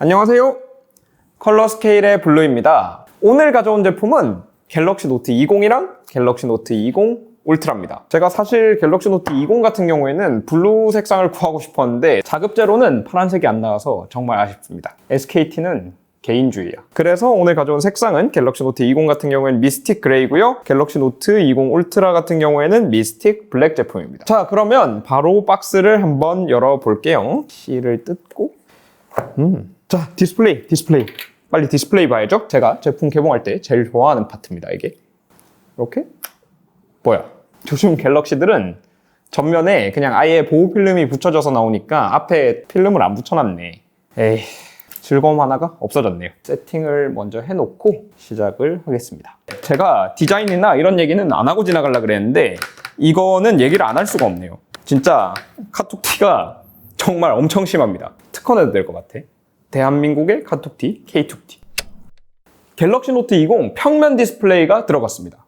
안녕하세요. 컬러 스케일의 블루입니다. 오늘 가져온 제품은 갤럭시 노트 20이랑 갤럭시 노트 20 울트라입니다. 제가 사실 갤럭시 노트 20 같은 경우에는 블루 색상을 구하고 싶었는데 자급제로는 파란색이 안 나와서 정말 아쉽습니다. SKT는 개인주의야. 그래서 오늘 가져온 색상은 갤럭시 노트 20 같은 경우에는 미스틱 그레이고요. 갤럭시 노트 20 울트라 같은 경우에는 미스틱 블랙 제품입니다. 자, 그러면 바로 박스를 한번 열어볼게요. 실을 뜯고 자, 디스플레이. 빨리 디스플레이 봐야죠. 제가 제품 개봉할 때 제일 좋아하는 파트입니다, 이게. 이렇게 보여. 요즘 갤럭시들은 전면에 그냥 아예 보호 필름이 붙여져서 나오니까 앞에 필름을 안 붙여놨네. 에이, 즐거움 하나가 없어졌네요. 세팅을 먼저 해놓고 시작을 하겠습니다. 제가 디자인이나 이런 얘기는 안 하고 지나가려고 그랬는데 이거는 얘기를 안 할 수가 없네요. 진짜 카톡티가 정말 엄청 심합니다. 특허내도 될 것 같아. 대한민국의 카톡티 K2T. 갤럭시 노트 20 평면 디스플레이가 들어갔습니다.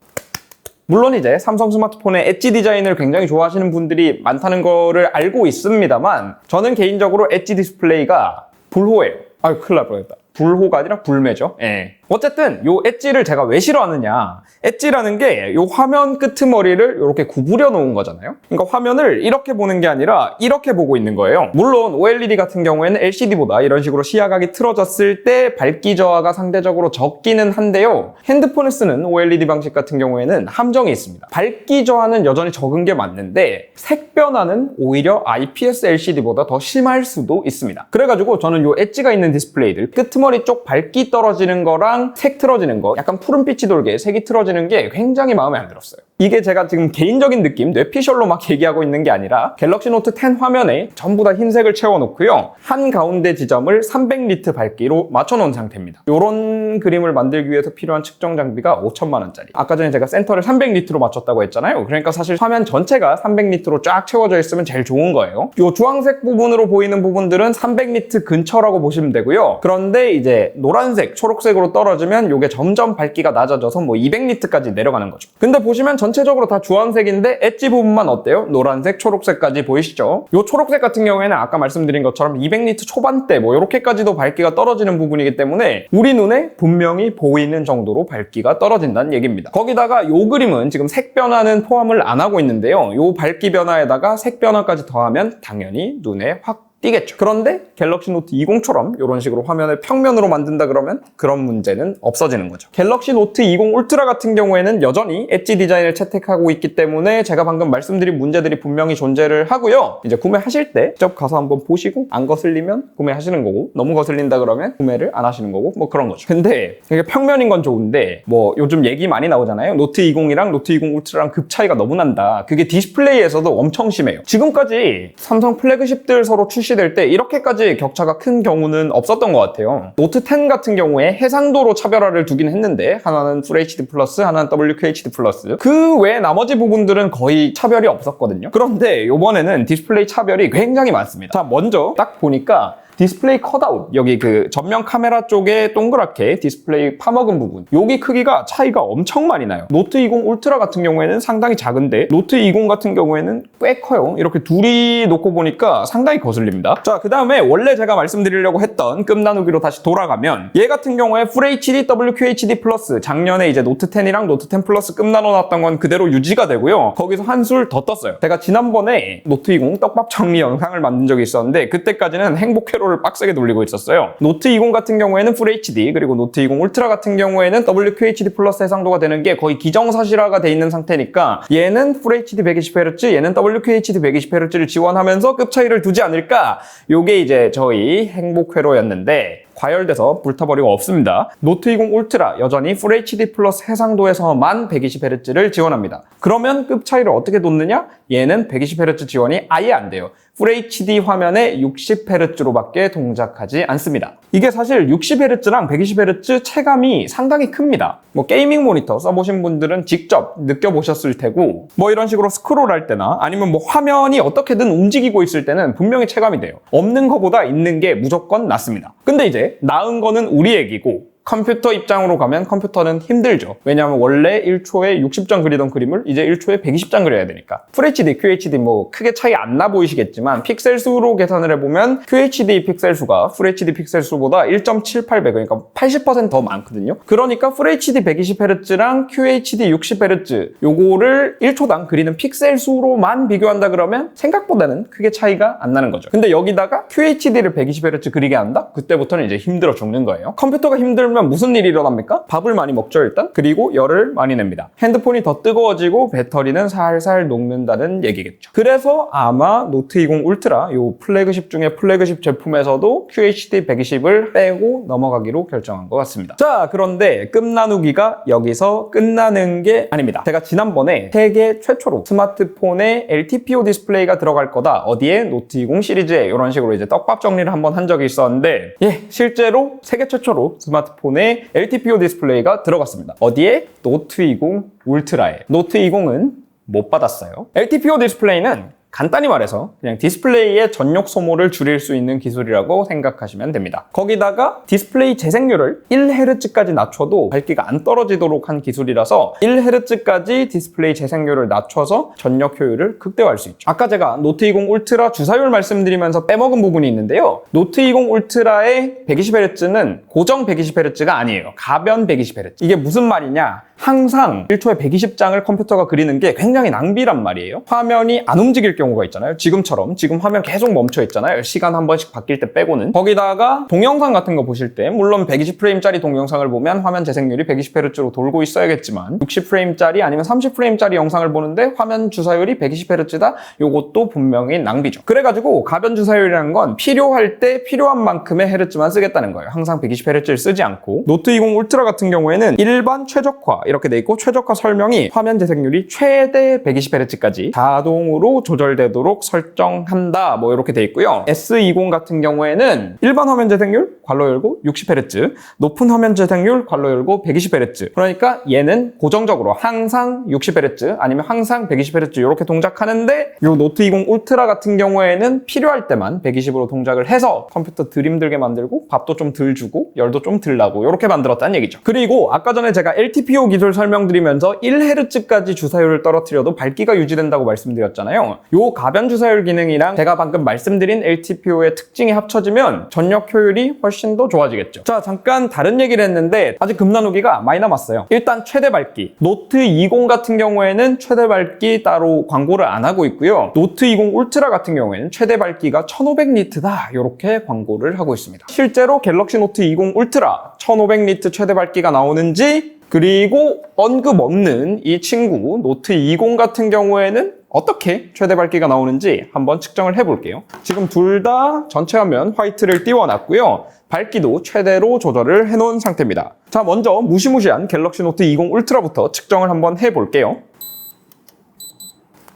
물론 이제 삼성 스마트폰의 엣지 디자인을 굉장히 좋아하시는 분들이 많다는 거를 알고 있습니다만 저는 개인적으로 엣지 디스플레이가 불호예요. 아유, 큰일 날 뻔했다. 불호가 아니라 불매죠. 예. 어쨌든 요 엣지를 제가 왜 싫어하느냐. 엣지라는 게 요 화면 끄트머리를 이렇게 구부려 놓은 거잖아요. 그러니까 화면을 이렇게 보는 게 아니라 이렇게 보고 있는 거예요. 물론 OLED 같은 경우에는 LCD보다 이런 식으로 시야각이 틀어졌을 때 밝기 저하가 상대적으로 적기는 한데요. 핸드폰을 쓰는 OLED 방식 같은 경우에는 함정이 있습니다. 밝기 저하는 여전히 적은 게 맞는데 색 변화는 오히려 IPS LCD보다 더 심할 수도 있습니다. 그래가지고 저는 요 엣지가 있는 디스플레이들 끄트머리 쪽 밝기 떨어지는 거랑 색 틀어지는 거, 약간 푸른빛이 돌게 색이 틀어지는 게 굉장히 마음에 안 들었어요. 이게 제가 지금 개인적인 느낌, 뇌피셜로 막 얘기하고 있는 게 아니라 갤럭시 노트 10 화면에 전부 다 흰색을 채워놓고요. 한가운데 지점을 300니트 밝기로 맞춰놓은 상태입니다. 이런 그림을 만들기 위해서 필요한 측정 장비가 5천만 원짜리. 아까 전에 제가 센터를 300니트로 맞췄다고 했잖아요. 그러니까 사실 화면 전체가 300니트로 쫙 채워져 있으면 제일 좋은 거예요. 이 주황색 부분으로 보이는 부분들은 300니트 근처라고 보시면 되고요. 그런데 이제 노란색, 초록색으로 떨어지면 이게 점점 밝기가 낮아져서 뭐 200니트까지 내려가는 거죠. 근데 보시면 전체적으로 다 주황색인데 엣지 부분만 어때요? 노란색, 초록색까지 보이시죠? 이 초록색 같은 경우에는 아까 말씀드린 것처럼 200니트 초반대 뭐 이렇게까지도 밝기가 떨어지는 부분이기 때문에 우리 눈에 분명히 보이는 정도로 밝기가 떨어진다는 얘기입니다. 거기다가 이 그림은 지금 색 변화는 포함을 안 하고 있는데요. 이 밝기 변화에다가 색 변화까지 더하면 당연히 눈에 확 띄겠죠. 그런데 갤럭시 노트 20처럼 이런 식으로 화면을 평면으로 만든다 그러면 그런 문제는 없어지는 거죠. 갤럭시 노트 20 울트라 같은 경우에는 여전히 엣지 디자인을 채택하고 있기 때문에 제가 방금 말씀드린 문제들이 분명히 존재를 하고요. 이제 구매하실 때 직접 가서 한번 보시고 안 거슬리면 구매하시는 거고 너무 거슬린다 그러면 구매를 안 하시는 거고 뭐 그런 거죠. 근데 이게 평면인 건 좋은데 뭐 요즘 얘기 많이 나오잖아요. 노트 20이랑 노트 20 울트라랑 급 차이가 너무 난다. 그게 디스플레이에서도 엄청 심해요. 지금까지 삼성 플래그십들 서로 출시될 때 이렇게까지 격차가 큰 경우는 없었던 것 같아요. 노트 10 같은 경우에 해상도로 차별화를 두긴 했는데 하나는 FHD 플러스, 하나는 WQHD 플러스. 그 외 나머지 부분들은 거의 차별이 없었거든요. 그런데 이번에는 디스플레이 차별이 굉장히 많습니다. 자, 먼저 딱 보니까 디스플레이 컷아웃, 여기 그 전면 카메라 쪽에 동그랗게 디스플레이 파먹은 부분, 여기 크기가 차이가 엄청 많이 나요. 노트 20 울트라 같은 경우에는 상당히 작은데 노트 20 같은 경우에는 꽤 커요. 이렇게 둘이 놓고 보니까 상당히 거슬립니다. 자, 그 다음에 원래 제가 말씀드리려고 했던 급 나누기로 다시 돌아가면 얘 같은 경우에 FHD, WQHD 플러스, 작년에 이제 노트 10이랑 노트 10 플러스 급 나눠놨던 건 그대로 유지가 되고요. 거기서 한술 더 떴어요. 제가 지난번에 노트 20 떡밥 정리 영상을 만든 적이 있었는데 그때까지는 행복회로 를 빡세게 돌리고 있었어요. 노트 20 같은 경우에는 FHD, 그리고 노트 20 울트라 같은 경우에는 WQHD 플러스 해상도가 되는 게 거의 기정사실화가 돼 있는 상태니까 얘는 FHD 120Hz, 얘는 WQHD 120Hz를 지원하면서 급 차이를 두지 않을까? 요게 이제 저희 행복회로였는데 과열돼서 불타버리고 없습니다. 노트 20 울트라 여전히 FHD 플러스 해상도에서만 120Hz를 지원합니다. 그러면 급 차이를 어떻게 뒀느냐? 얘는 120Hz 지원이 아예 안 돼요. FHD 화면에 60Hz로밖에 동작하지 않습니다. 이게 사실 60Hz랑 120Hz 체감이 상당히 큽니다. 뭐 게이밍 모니터 써보신 분들은 직접 느껴보셨을 테고 뭐 이런 식으로 스크롤할 때나 아니면 뭐 화면이 어떻게든 움직이고 있을 때는 분명히 체감이 돼요. 없는 거보다 있는 게 무조건 낫습니다. 근데 이제 나은 거는 우리 얘기고 컴퓨터 입장으로 가면 컴퓨터는 힘들죠. 왜냐하면 원래 1초에 60장 그리던 그림을 이제 1초에 120장 그려야 되니까. FHD, QHD 뭐 크게 차이 안 나 보이시겠지만 픽셀 수로 계산을 해보면 QHD 픽셀 수가 FHD 픽셀 수보다 1.78배, 그러니까 80% 더 많거든요. 그러니까 FHD 120Hz랑 QHD 60Hz 요거를 1초당 그리는 픽셀 수로만 비교한다 그러면 생각보다는 크게 차이가 안 나는 거죠. 근데 여기다가 QHD를 120Hz 그리게 한다? 그때부터는 이제 힘들어 죽는 거예요. 컴퓨터가 힘들면 무슨 일이 일어납니까? 밥을 많이 먹죠 일단. 그리고 열을 많이 냅니다. 핸드폰이 더 뜨거워지고 배터리는 살살 녹는다는 얘기겠죠. 그래서 아마 노트 20 울트라 요 플래그십 중에 플래그십 제품에서도 QHD 120을 빼고 넘어가기로 결정한 것 같습니다. 자, 그런데 끝나누기가 여기서 끝나는 게 아닙니다. 제가 지난번에 세계 최초로 스마트폰에 LTPO 디스플레이가 들어갈 거다. 어디에? 노트 20 시리즈에 이런 식으로 이제 떡밥 정리를 한번 한 적이 있었는데 실제로 세계 최초로 스마트폰에 LTPO 디스플레이가 들어갔습니다. 어디에? 노트 20 울트라에. 노트 20은 못 받았어요. LTPO 디스플레이는 간단히 말해서 그냥 디스플레이의 전력 소모를 줄일 수 있는 기술이라고 생각하시면 됩니다. 거기다가 디스플레이 재생률을 1Hz까지 낮춰도 밝기가 안 떨어지도록 한 기술이라서 1Hz까지 디스플레이 재생률을 낮춰서 전력 효율을 극대화할 수 있죠. 아까 제가 노트 20 울트라 주사율 말씀드리면서 빼먹은 부분이 있는데요. 노트 20 울트라의 120Hz는 고정 120Hz가 아니에요. 가변 120Hz. 이게 무슨 말이냐? 항상 1초에 120장을 컴퓨터가 그리는 게 굉장히 낭비란 말이에요. 화면이 안 움직일 경우가 있잖아요. 지금처럼 지금 화면 계속 멈춰 있잖아요. 시간 한 번씩 바뀔 때 빼고는. 거기다가 동영상 같은 거 보실 때 물론 120프레임짜리 동영상을 보면 화면 재생률이 120Hz로 돌고 있어야겠지만 60프레임짜리 아니면 30프레임짜리 영상을 보는데 화면 주사율이 120Hz다? 요것도 분명히 낭비죠. 그래가지고 가변 주사율이라는 건 필요할 때 필요한 만큼의 헤르츠만 쓰겠다는 거예요. 항상 120Hz를 쓰지 않고. 노트 20 울트라 같은 경우에는 일반 최적화 이렇게 돼 있고 최적화 설명이 화면 재생률이 최대 120Hz까지 자동으로 조절되도록 설정한다 뭐 이렇게 돼 있고요. S20 같은 경우에는 일반 화면 재생률 괄호 열고 60Hz, 높은 화면 재생률 괄호 열고 120Hz. 그러니까 얘는 고정적으로 항상 60Hz 아니면 항상 120Hz 이렇게 동작하는데 요 노트 20 울트라 같은 경우에는 필요할 때만 120으로 동작을 해서 컴퓨터 덜 힘들게 만들고 밥도 좀 덜 주고 열도 좀 덜 나고 이렇게 만들었다는 얘기죠. 그리고 아까 전에 제가 LTPO 기술 설명드리면서 1Hz까지 주사율을 떨어뜨려도 밝기가 유지된다고 말씀드렸잖아요. 요 가변 주사율 기능이랑 제가 방금 말씀드린 LTPO의 특징이 합쳐지면 전력 효율이 훨씬 더 좋아지겠죠. 자, 잠깐 다른 얘기를 했는데 아직 금 나누기가 많이 남았어요. 일단 최대 밝기. 노트 20 같은 경우에는 최대 밝기 따로 광고를 안 하고 있고요. 노트 20 울트라 같은 경우에는 최대 밝기가 1500니트다 이렇게 광고를 하고 있습니다. 실제로 갤럭시 노트 20 울트라 1500니트 최대 밝기가 나오는지 그리고 언급 없는 이 친구 노트 20 같은 경우에는 어떻게 최대 밝기가 나오는지 한번 측정을 해볼게요. 지금 둘 다 전체 화면 화이트를 띄워놨고요. 밝기도 최대로 조절을 해놓은 상태입니다. 자, 먼저 무시무시한 갤럭시 노트 20 울트라부터 측정을 한번 해볼게요.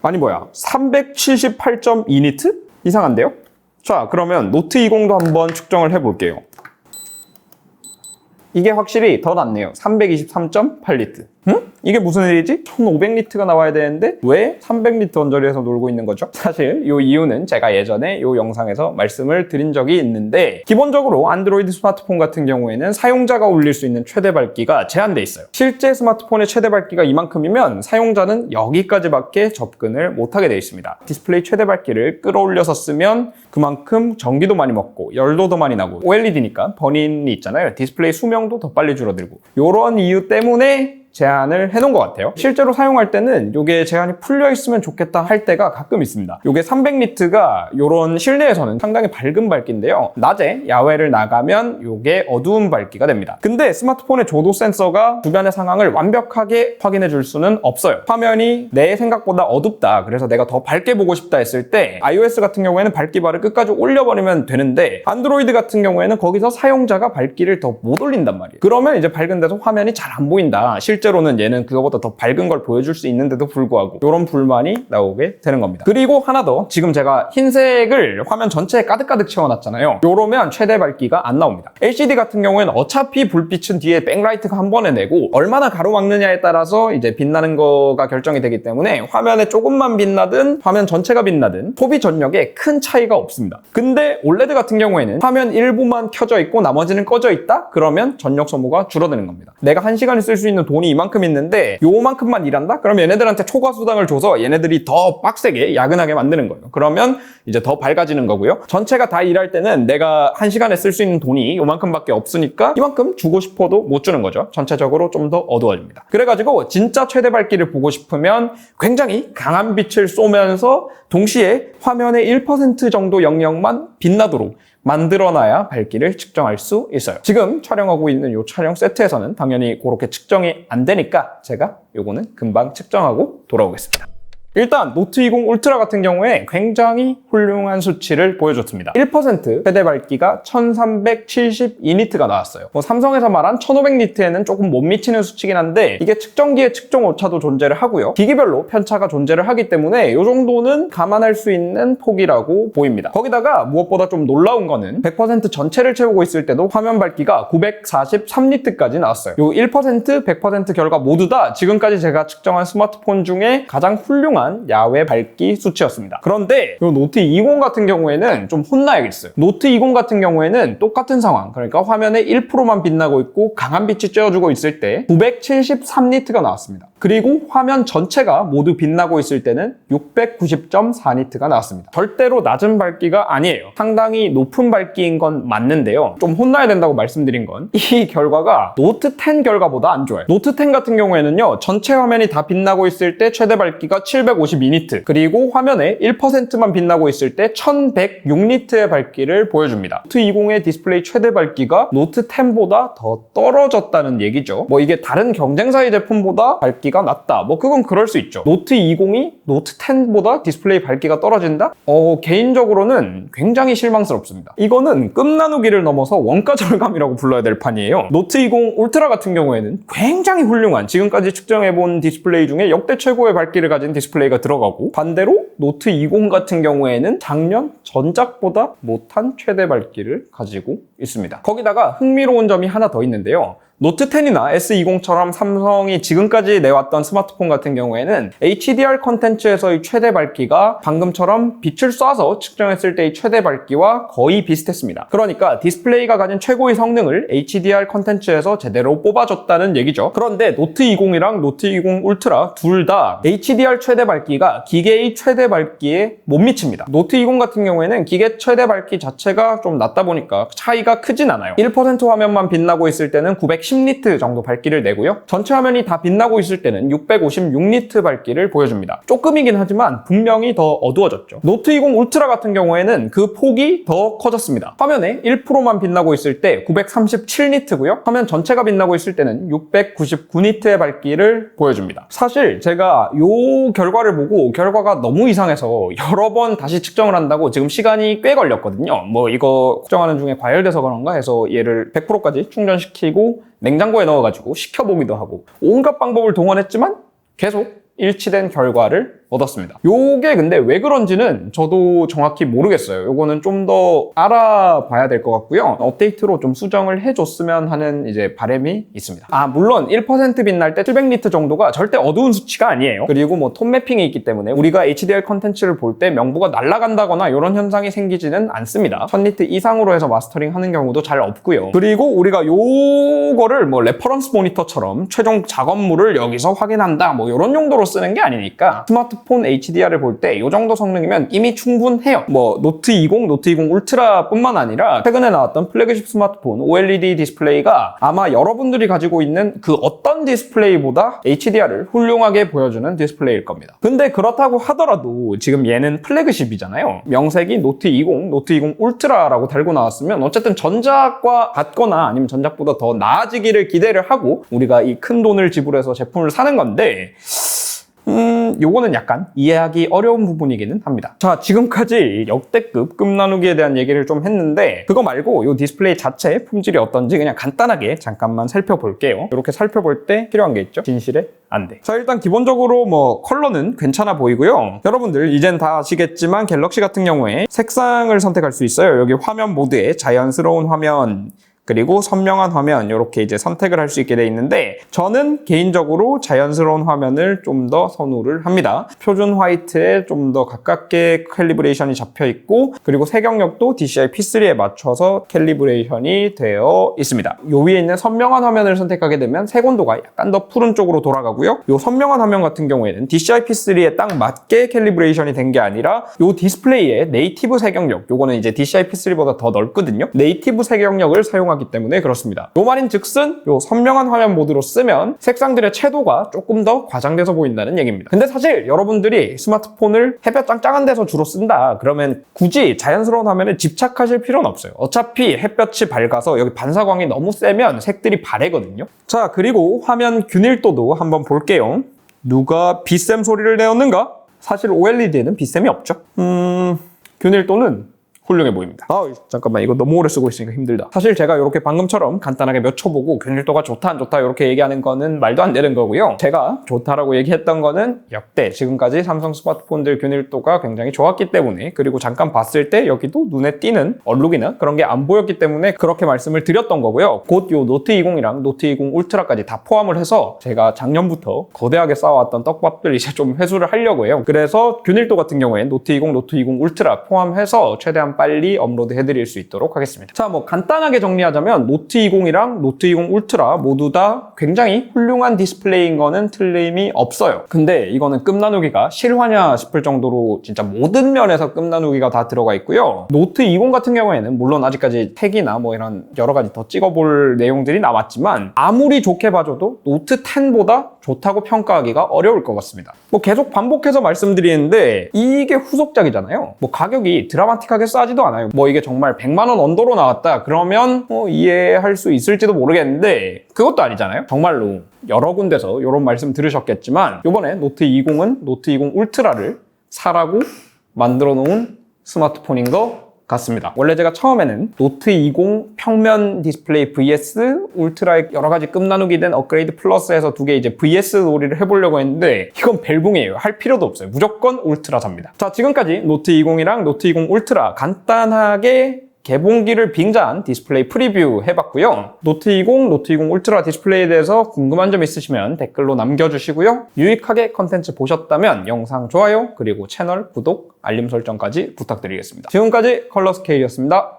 아니 뭐야, 378.2니트? 이상한데요? 자, 그러면 노트 20도 한번 측정을 해볼게요. 이게 확실히 더 낫네요. 323.8리트. 이게 무슨 일이지? 1500리트가 나와야 되는데 왜 300리트 언저리에서 놀고 있는 거죠? 사실 이 이유는 제가 예전에 이 영상에서 말씀을 드린 적이 있는데 기본적으로 안드로이드 스마트폰 같은 경우에는 사용자가 올릴 수 있는 최대 밝기가 제한돼 있어요. 실제 스마트폰의 최대 밝기가 이만큼이면 사용자는 여기까지밖에 접근을 못하게 돼 있습니다. 디스플레이 최대 밝기를 끌어올려서 쓰면 그만큼 전기도 많이 먹고 열도 더 많이 나고 OLED니까 버닝이 있잖아요. 디스플레이 수명도 더 빨리 줄어들고 이런 이유 때문에 제한을 해놓은 것 같아요. 실제로 사용할 때는 이게 제한이 풀려 있으면 좋겠다 할 때가 가끔 있습니다. 이게 300니트가 이런 실내에서는 상당히 밝은 밝기인데요. 낮에 야외를 나가면 이게 어두운 밝기가 됩니다. 근데 스마트폰의 조도 센서가 주변의 상황을 완벽하게 확인해 줄 수는 없어요. 화면이 내 생각보다 어둡다, 그래서 내가 더 밝게 보고 싶다 했을 때 iOS 같은 경우에는 밝기 바를 끝까지 올려버리면 되는데 안드로이드 같은 경우에는 거기서 사용자가 밝기를 더 못 올린단 말이에요. 그러면 이제 밝은 데서 화면이 잘 안 보인다. 실제 실제로는 얘는 그거보다 더 밝은 걸 보여줄 수 있는데도 불구하고 이런 불만이 나오게 되는 겁니다. 그리고 하나 더, 지금 제가 흰색을 화면 전체에 가득가득 채워놨잖아요. 요러면 최대 밝기가 안 나옵니다. LCD 같은 경우에는 어차피 불빛은 뒤에 백라이트가 한 번에 내고 얼마나 가로막느냐에 따라서 이제 빛나는 거가 결정이 되기 때문에 화면에 조금만 빛나든 화면 전체가 빛나든 소비 전력에 큰 차이가 없습니다. 근데 OLED 같은 경우에는 화면 일부만 켜져 있고 나머지는 꺼져 있다? 그러면 전력 소모가 줄어드는 겁니다. 내가 1시간에 쓸 수 있는 돈이 이만큼 있는데 요만큼만 일한다? 그러면 얘네들한테 초과 수당을 줘서 얘네들이 더 빡세게 야근하게 만드는 거예요. 그러면 이제 더 밝아지는 거고요. 전체가 다 일할 때는 내가 1시간에 쓸 수 있는 돈이 요만큼밖에 없으니까 이만큼 주고 싶어도 못 주는 거죠. 전체적으로 좀 더 어두워집니다. 그래가지고 진짜 최대 밝기를 보고 싶으면 굉장히 강한 빛을 쏘면서 동시에 화면의 1% 정도 영역만 빛나도록 만들어놔야 밝기를 측정할 수 있어요. 지금 촬영하고 있는 이 촬영 세트에서는 당연히 그렇게 측정이 안 되니까 제가 요거는 금방 측정하고 돌아오겠습니다. 일단 노트 20 울트라 같은 경우에 굉장히 훌륭한 수치를 보여줬습니다. 1% 최대 밝기가 1372니트가 나왔어요. 삼성에서 말한 1500니트에는 조금 못 미치는 수치긴 한데 이게 측정기에 측정 오차도 존재를 하고요. 기기별로 편차가 존재를 하기 때문에 이 정도는 감안할 수 있는 폭이라고 보입니다. 거기다가 무엇보다 좀 놀라운 거는 100% 전체를 채우고 있을 때도 화면 밝기가 943니트까지 나왔어요. 이 1%, 100% 결과 모두 다 지금까지 제가 측정한 스마트폰 중에 가장 훌륭한 야외 밝기 수치였습니다. 그런데 이 노트 20 같은 경우에는 좀 혼나야겠어요. 노트 20 같은 경우에는 똑같은 상황, 그러니까 화면에 1%만 빛나고 있고 강한 빛이 쬐어주고 있을 때 973니트가 나왔습니다. 그리고 화면 전체가 모두 빛나고 있을 때는 690.4니트가 나왔습니다. 절대로 낮은 밝기가 아니에요. 상당히 높은 밝기인 건 맞는데요. 좀 혼나야 된다고 말씀드린 건 이 결과가 노트 10 결과보다 안 좋아요. 노트 10 같은 경우에는요, 전체 화면이 다 빛나고 있을 때 최대 밝기가 752니트, 그리고 화면에 1%만 빛나고 있을 때 1106니트의 밝기를 보여줍니다. 노트 20의 디스플레이 최대 밝기가 노트 10보다 더 떨어졌다는 얘기죠. 뭐 이게 다른 경쟁사의 제품보다 밝기가 낮다, 뭐 그건 그럴 수 있죠. 노트 20이 노트 10보다 디스플레이 밝기가 떨어진다? 개인적으로는 굉장히 실망스럽습니다. 이거는 끝나누기를 넘어서 원가 절감이라고 불러야 될 판이에요. 노트 20 울트라 같은 경우에는 굉장히 훌륭한, 지금까지 측정해본 디스플레이 중에 역대 최고의 밝기를 가진 디스플레이가 들어가고, 반대로 노트 20 같은 경우에는 작년 전작보다 못한 최대 밝기를 가지고 있습니다. 거기다가 흥미로운 점이 하나 더 있는데요. 노트 10이나 S20처럼 삼성이 지금까지 내왔던 스마트폰 같은 경우에는 HDR 컨텐츠에서의 최대 밝기가 방금처럼 빛을 쏴서 측정했을 때의 최대 밝기와 거의 비슷했습니다. 그러니까 디스플레이가 가진 최고의 성능을 HDR 컨텐츠에서 제대로 뽑아줬다는 얘기죠. 그런데 노트 20이랑 노트 20 울트라 둘 다 HDR 최대 밝기가 기계의 최대 밝기에 못 미칩니다. 노트 20 같은 경우에는 기계 최대 밝기 자체가 좀 낮다 보니까 차이가 크진 않아요. 1% 화면만 빛나고 있을 때는 910니트 정도 밝기를 내고요. 전체 화면이 다 빛나고 있을 때는 656니트 밝기를 보여줍니다. 조금이긴 하지만 분명히 더 어두워졌죠. 노트 20 울트라 같은 경우에는 그 폭이 더 커졌습니다. 화면에 1%만 빛나고 있을 때 937니트고요. 화면 전체가 빛나고 있을 때는 699니트의 밝기를 보여줍니다. 사실 제가 이 결과를 보고 결과가 너무 이상해서 여러 번 다시 측정을 한다고 지금 시간이 꽤 걸렸거든요. 뭐 이거 측정하는 중에 과열돼서 그런가 해서 얘를 100%까지 충전시키고 냉장고에 넣어가지고 식혀보기도 하고 온갖 방법을 동원했지만 계속 일치된 결과를 얻었습니다. 요게 근데 왜 그런지는 저도 정확히 모르겠어요. 요거는 좀 더 알아봐야 될 것 같고요. 업데이트로 좀 수정을 해줬으면 하는 이제 바람이 있습니다. 물론 1% 빛날 때 700니트 정도가 절대 어두운 수치가 아니에요. 그리고 뭐 톤 매핑이 있기 때문에 우리가 HDR 컨텐츠를 볼 때 명부가 날아간다거나 이런 현상이 생기지는 않습니다. 1000니트 이상으로 해서 마스터링 하는 경우도 잘 없고요. 그리고 우리가 요거를 뭐 레퍼런스 모니터처럼 최종 작업물을 여기서 확인한다 뭐 이런 용도로 쓰는 게 아니니까 스마트폰 HDR을 볼 때 이 정도 성능이면 이미 충분해요. 뭐 노트 20, 노트 20 울트라 뿐만 아니라 최근에 나왔던 플래그십 스마트폰 OLED 디스플레이가 아마 여러분들이 가지고 있는 그 어떤 디스플레이보다 HDR을 훌륭하게 보여주는 디스플레이일 겁니다. 근데 그렇다고 하더라도 지금 얘는 플래그십이잖아요. 명색이 노트 20, 노트 20 울트라라고 달고 나왔으면 어쨌든 전작과 같거나 아니면 전작보다 더 나아지기를 기대를 하고 우리가 이 큰 돈을 지불해서 제품을 사는 건데 요거는 약간 이해하기 어려운 부분이기는 합니다. 자, 지금까지 역대급 급 나누기에 대한 얘기를 좀 했는데 그거 말고 요 디스플레이 자체 품질이 어떤지 그냥 간단하게 잠깐만 살펴볼게요. 이렇게 살펴볼 때 필요한 게 있죠. 진실의 안대. 자, 일단 기본적으로 뭐 컬러는 괜찮아 보이고요. 여러분들 이젠 다 아시겠지만 갤럭시 같은 경우에 색상을 선택할 수 있어요. 여기 화면 모드에 자연스러운 화면, 그리고 선명한 화면 이렇게 이제 선택을 할 수 있게 돼 있는데 저는 개인적으로 자연스러운 화면을 좀 더 선호를 합니다. 표준 화이트에 좀 더 가깝게 캘리브레이션이 잡혀 있고 그리고 색영역도 DCI P3에 맞춰서 캘리브레이션이 되어 있습니다. 요 위에 있는 선명한 화면을 선택하게 되면 색온도가 약간 더 푸른 쪽으로 돌아가고요. 요 선명한 화면 같은 경우에는 DCI P3에 딱 맞게 캘리브레이션이 된 게 아니라 요 디스플레이의 네이티브 색영역, 요거는 이제 DCI P3보다 더 넓거든요. 네이티브 색영역을 사용하기 때문에 그렇습니다. 요 말인 즉슨 요 선명한 화면 모드로 쓰면 색상들의 채도가 조금 더 과장돼서 보인다는 얘기입니다. 근데 사실 여러분들이 스마트폰을 햇볕 짱짱한 데서 주로 쓴다 그러면 굳이 자연스러운 화면에 집착하실 필요는 없어요. 어차피 햇볕이 밝아서 여기 반사광이 너무 세면 색들이 바래거든요. 자, 그리고 화면 균일도도 한번 볼게요. 누가 빛샘 소리를 내었는가? 사실 OLED에는 빛샘이 없죠. 균일도는 훌륭해 보입니다. 잠깐만, 이거 너무 오래 쓰고 있으니까 힘들다. 사실 제가 이렇게 방금처럼 간단하게 몇 초 보고 균일도가 좋다 안 좋다 이렇게 얘기하는 거는 말도 안 되는 거고요. 제가 좋다라고 얘기했던 거는 역대 지금까지 삼성 스마트폰들 균일도가 굉장히 좋았기 때문에, 그리고 잠깐 봤을 때 여기도 눈에 띄는 얼룩이나 그런 게 안 보였기 때문에 그렇게 말씀을 드렸던 거고요. 곧 요 노트 20이랑 노트 20 울트라까지 다 포함을 해서 제가 작년부터 거대하게 쌓아왔던 떡밥들 이제 좀 회수를 하려고 해요. 그래서 균일도 같은 경우엔 노트 20, 노트 20 울트라 포함해서 최대한 빨리 업로드 해드릴 수 있도록 하겠습니다. 자, 뭐 간단하게 정리하자면 노트 20이랑 노트 20 울트라 모두 다 굉장히 훌륭한 디스플레이인 거는 틀림이 없어요. 근데 이거는 급 나누기가 실화냐 싶을 정도로 진짜 모든 면에서 급 나누기가 다 들어가 있고요. 노트 20 같은 경우에는 물론 아직까지 택이나 뭐 이런 여러 가지 더 찍어볼 내용들이 남았지만 아무리 좋게 봐줘도 노트 10보다 좋다고 평가하기가 어려울 것 같습니다. 뭐 계속 반복해서 말씀드리는데 이게 후속작이잖아요. 뭐 가격이 드라마틱하게 싸지도 않아요. 뭐 이게 정말 100만 원 언더로 나왔다 그러면 이해할 수 있을지도 모르겠는데 그것도 아니잖아요. 정말로 여러 군데서 이런 말씀 들으셨겠지만 이번에 노트 20은 노트 20 울트라를 사라고 만들어 놓은 스마트폰인 거 같습니다. 원래 제가 처음에는 노트 20 평면 디스플레이 vs 울트라의 여러 가지 급 나누기 된 업그레이드 플러스에서 두 개 이제 vs 놀이를 해보려고 했는데 이건 벨붕이에요. 할 필요도 없어요. 무조건 울트라 삽니다. 자, 지금까지 노트 20이랑 노트 20 울트라 간단하게 개봉기를 빙자한 디스플레이 프리뷰 해봤고요. 노트 20, 노트 20 울트라 디스플레이에 대해서 궁금한 점 있으시면 댓글로 남겨주시고요. 유익하게 컨텐츠 보셨다면 영상 좋아요, 그리고 채널 구독, 알림 설정까지 부탁드리겠습니다. 지금까지 컬러스케일이었습니다.